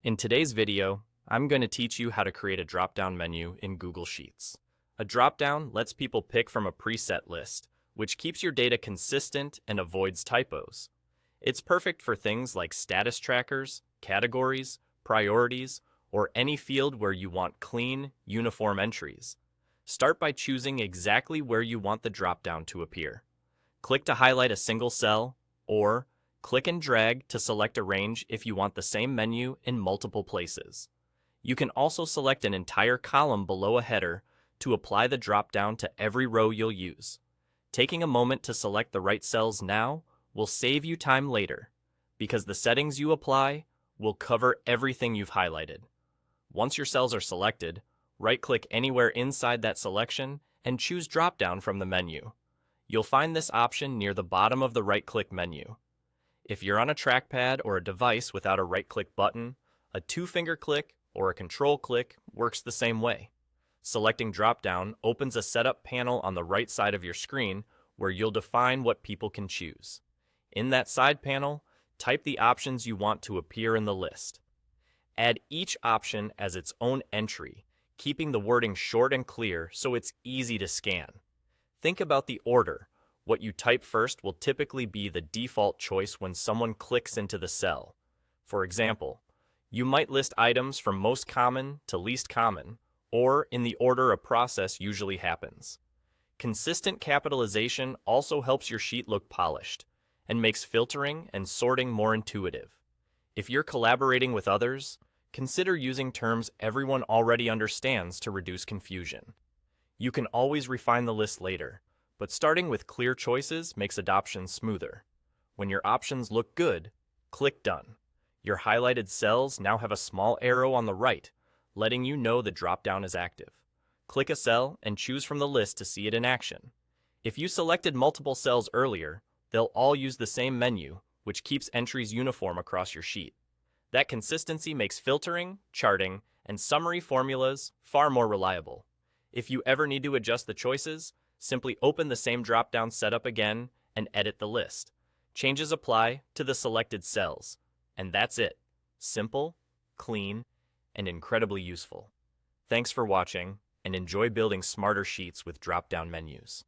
In today's video, I'm going to teach you how to create a drop-down menu in Google Sheets. A drop-down lets people pick from a preset list, which keeps your data consistent and avoids typos. It's perfect for things like status trackers, categories, priorities, or any field where you want clean, uniform entries. Start by choosing exactly where you want the drop-down to appear. Click to highlight a single cell, or click and drag to select a range if you want the same menu in multiple places. You can also select an entire column below a header to apply the drop-down to every row you'll use. Taking a moment to select the right cells now will save you time later, because the settings you apply will cover everything you've highlighted. Once your cells are selected, right-click anywhere inside that selection and choose drop-down from the menu. You'll find this option near the bottom of the right-click menu. If you're on a trackpad or a device without a right-click button, a two-finger click or a control click works the same way. Selecting drop-down opens a setup panel on the right side of your screen where you'll define what people can choose. In that side panel, type the options you want to appear in the list. Add each option as its own entry, keeping the wording short and clear so it's easy to scan. Think about the order. What you type first will typically be the default choice when someone clicks into the cell. For example, you might list items from most common to least common, or in the order a process usually happens. Consistent capitalization also helps your sheet look polished and makes filtering and sorting more intuitive. If you're collaborating with others, consider using terms everyone already understands to reduce confusion. You can always refine the list later, but starting with clear choices makes adoption smoother. When your options look good, click Done. Your highlighted cells now have a small arrow on the right, letting you know the drop-down is active. Click a cell and choose from the list to see it in action. If you selected multiple cells earlier, they'll all use the same menu, which keeps entries uniform across your sheet. That consistency makes filtering, charting, and summary formulas far more reliable. If you ever need to adjust the choices, simply open the same drop-down setup again and edit the list. Changes apply to the selected cells. And that's it. Simple, clean, and incredibly useful. Thanks for watching, and enjoy building smarter sheets with drop-down menus.